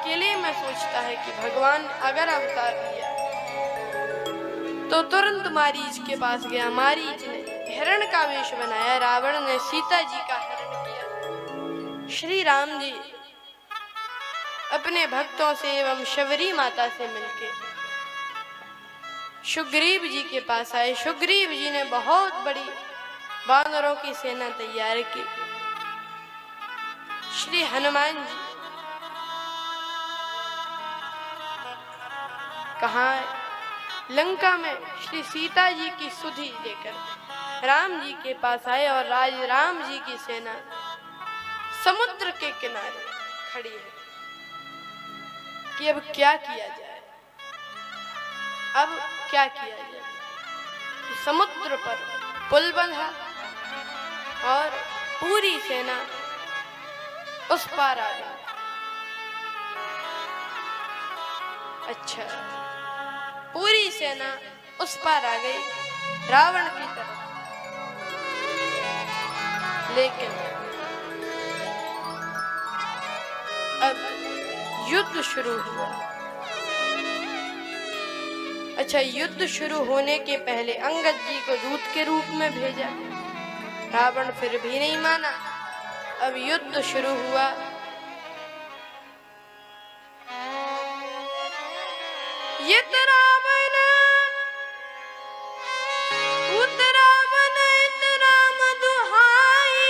अकेले में सोचता है कि भगवान अगर अवतार लिया तो तुरंत मारीच के पास गया। मारीच ने हिरण का वेश बनाया, रावण ने सीता जी का हरण किया। श्री राम जी अपने भक्तों से एवं शबरी माता से मिलके सुग्रीव जी के पास आए। सुग्रीव जी ने बहुत बड़ी वानरों की सेना तैयार की। श्री हनुमान जी कहाँ? लंका में श्री सीता जी की सुधि लेकर राम जी के पास आए और राम जी की सेना समुद्र के किनारे खड़ी है कि अब क्या किया जाए, अब क्या किया जाए। तो समुद्र पर पुल बंधा और पूरी सेना उस पार आ गई। अच्छा, पूरी सेना उस पार आ गई रावण की तरफ, लेकिन अब युद्ध शुरू हुआ। अच्छा, युद्ध शुरू होने के पहले अंगद जी को दूत के रूप में भेजा। रावण फिर भी नहीं माना। अब युद्ध शुरू हुआ। ये रावण उत रावण इत राम दुहाई,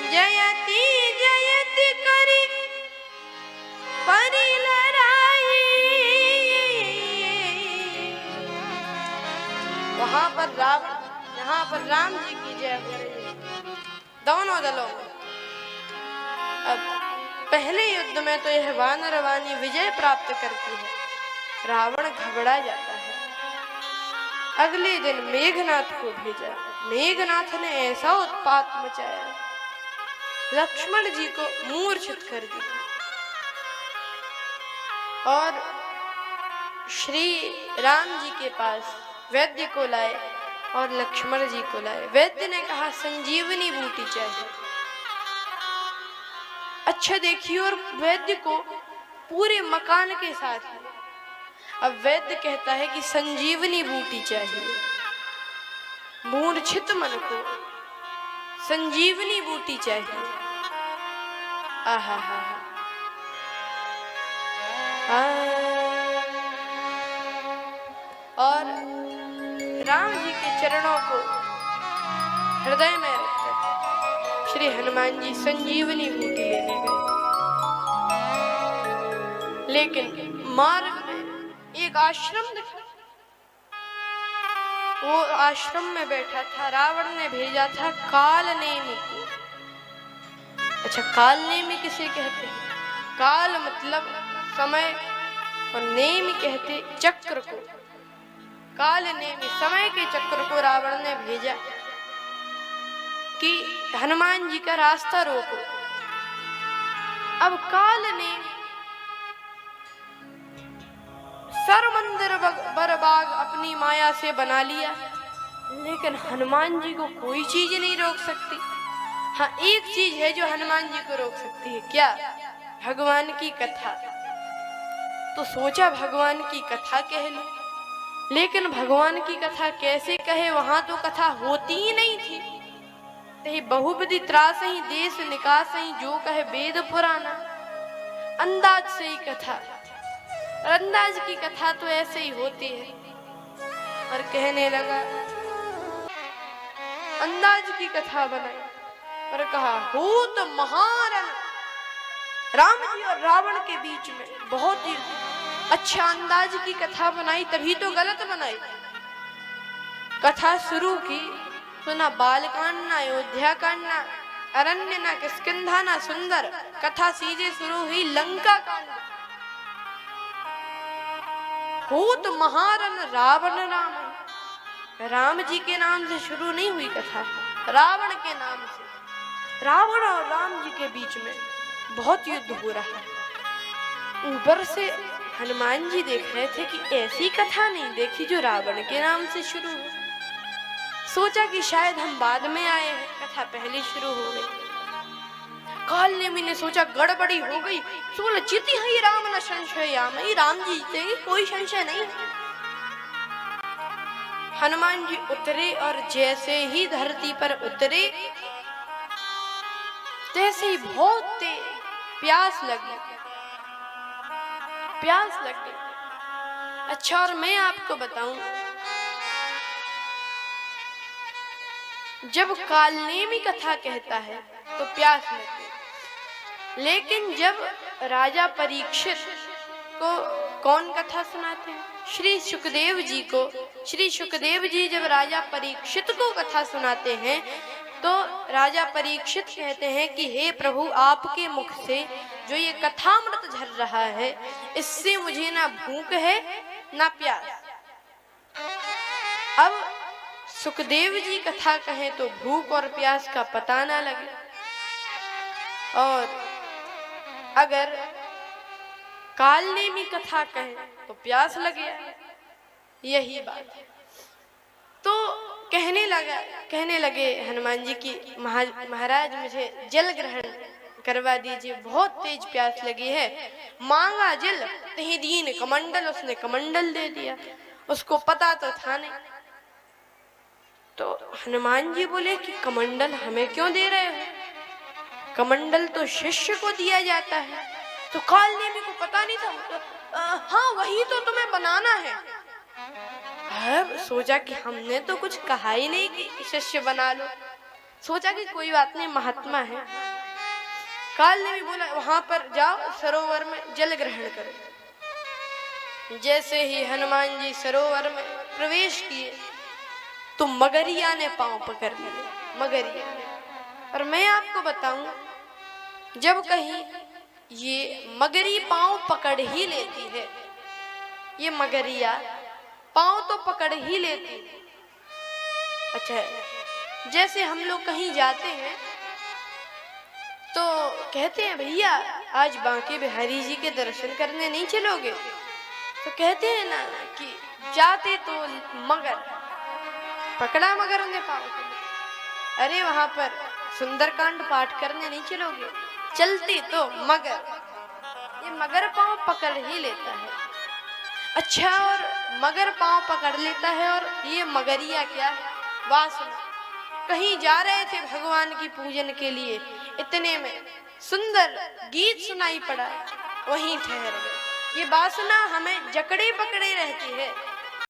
जयति जयति करी परि लड़ाई। वहां पर रावण, यहाँ पर राम जी की जय हो रही है दोनों दलों में। अब पहले युद्ध में तो यह वानर वाणी विजय प्राप्त करती है, रावण घबरा जाता है। अगले दिन मेघनाथ को भेजा। मेघनाथ ने ऐसा उत्पात मचाया, लक्ष्मण जी को मूर्छित कर दिया और श्री राम जी के पास वैद्य को लाए और लक्ष्मण जी को लाए। वैद्य ने कहा संजीवनी बूटी चाहिए। अच्छा देखिए, और वैद्य को पूरे मकान के साथ है। अब वैद्य कहता है कि संजीवनी बूटी चाहिए। मूर्छित मन को संजीवनी बूटी चाहिए। आहा हा और राम जी के चरणों को हृदय में रखकर श्री हनुमान जी संजीवनी बूटी लेने गए। लेकिन मार्ग में एक आश्रम दिखा। वो आश्रम में बैठा था, रावण ने भेजा था काल नेमी को। अच्छा, काल नेमी किसे कहते हैं? काल मतलब समय और नेमी कहते चक्र को। काल नेमी समय के चक्र को रावण ने भेजा कि हनुमान जी का रास्ता रोको। अब काल ने सर मंदिर बरबाग अपनी माया से बना लिया, लेकिन हनुमान जी को कोई चीज नहीं रोक सकती। हाँ, एक चीज है जो हनुमान जी को रोक सकती है। क्या? भगवान की कथा। तो सोचा भगवान की कथा कह लो, लेकिन भगवान की कथा कैसे कहे? वहां तो कथा होती ही नहीं थी। ते बहुविधि त्रास ही देश निकास ही, जो कहे वेद पुराना। अंदाज से ही कथा, अंदाज की कथा तो ऐसे ही होती है। और कहने लगा, अंदाज की कथा बनाई और कहा हो तो महारण राम जी और रावण के बीच में बहुत ही अच्छा अंदाज की कथा बनाई, तभी तो गलत बनाई। कथा शुरू की तो ना बालकांड, ना अयोध्या कांड, ना अरण्य, ना किष्किंधा, ना सुंदर। कथा सीधे शुरू हुई लंका कांड। हो तो महारण रावण राम, राम जी के नाम से शुरू नहीं हुई कथा, रावण के नाम से। रावण और राम जी के बीच में बहुत युद्ध हो रहा है। ऊपर से हनुमान जी देख रहे थे कि ऐसी कथा नहीं देखी जो रावण के नाम से शुरू हो। सोचा कि शायद हम बाद में आए हैं, कथा पहले शुरू हो गई। काल नेमी ने सोचा गड़बड़ी हो गई, तो बोला जीती है राम न संशयाम, राम जी जीतेंगे, कोई संशय नहीं। हनुमान जी उतरे और जैसे ही धरती पर उतरे तैसे ही बहुत तेज प्यास लगी, प्यास लगी। अच्छा, और मैं आपको बताऊं, जब कालनेमी कथा कहता है तो प्यास लगती, लेकिन जब राजा परीक्षित को कौन कथा सुनाते हैं? श्री सुखदेव जी को। श्री सुखदेव जी जब राजा परीक्षित को कथा सुनाते हैं तो राजा परीक्षित कहते हैं कि हे प्रभु, आपके मुख से जो ये कथामृत झर रहा है, इससे मुझे ना भूख है ना प्यास। अब सुखदेव जी कथा कहें तो भूख और प्यास का पता ना लगे, और अगर कालनेमी कथा कहें तो प्यास लगे, यही बात है। तो कहने लगे हनुमान जी की महाराज मुझे जल ग्रहण करवा दीजिए, बहुत तेज प्यास लगी है। मांगा जल तही दीन कमंडल, उसने कमंडल दे दिया, उसको पता तो था नहीं। तो हनुमान जी बोले कि कमंडल हमें क्यों दे रहे हो? कमंडल तो शिष्य को दिया जाता है। तो कालनेमी को पता नहीं था, तो हाँ वही तो तुम्हें बनाना है। अब सोचा कि हमने तो कुछ कहा ही नहीं कि शिष्य बना लो, सोचा कि कोई बात नहीं, महात्मा है। कालनेमी बोला वहां पर जाओ, सरोवर में जल ग्रहण करो। जैसे ही हनुमान जी सरोवर में प्रवेश किए तो मगरिया ने पांव पकड़ लिए, मगरिया ने। और मैं आपको बताऊं, जब कहीं ये मगरी पांव पकड़ ही लेती है, ये मगरिया पांव तो पकड़ ही लेती है। अच्छा, जैसे हम लोग कहीं जाते हैं तो कहते हैं भैया आज बांके बिहारी जी के दर्शन करने नहीं चलोगे? तो कहते हैं ना कि जाते तो मगर पकड़ा मगर ने पांव, अरे वहां पर सुंदरकांड पाठ करने नहीं चलोगे? चलते तो मगर, ये मगर पांव पकड़ ही लेता है। अच्छा, और मगर पांव पकड़ लेता है, और ये मगरिया क्या है? वासना। कहीं जा रहे थे भगवान की पूजन के लिए, इतने में सुंदर गीत सुनाई पड़ा, वहीं ठहर गए। ये वासना हमें जकड़े पकड़े रहती है,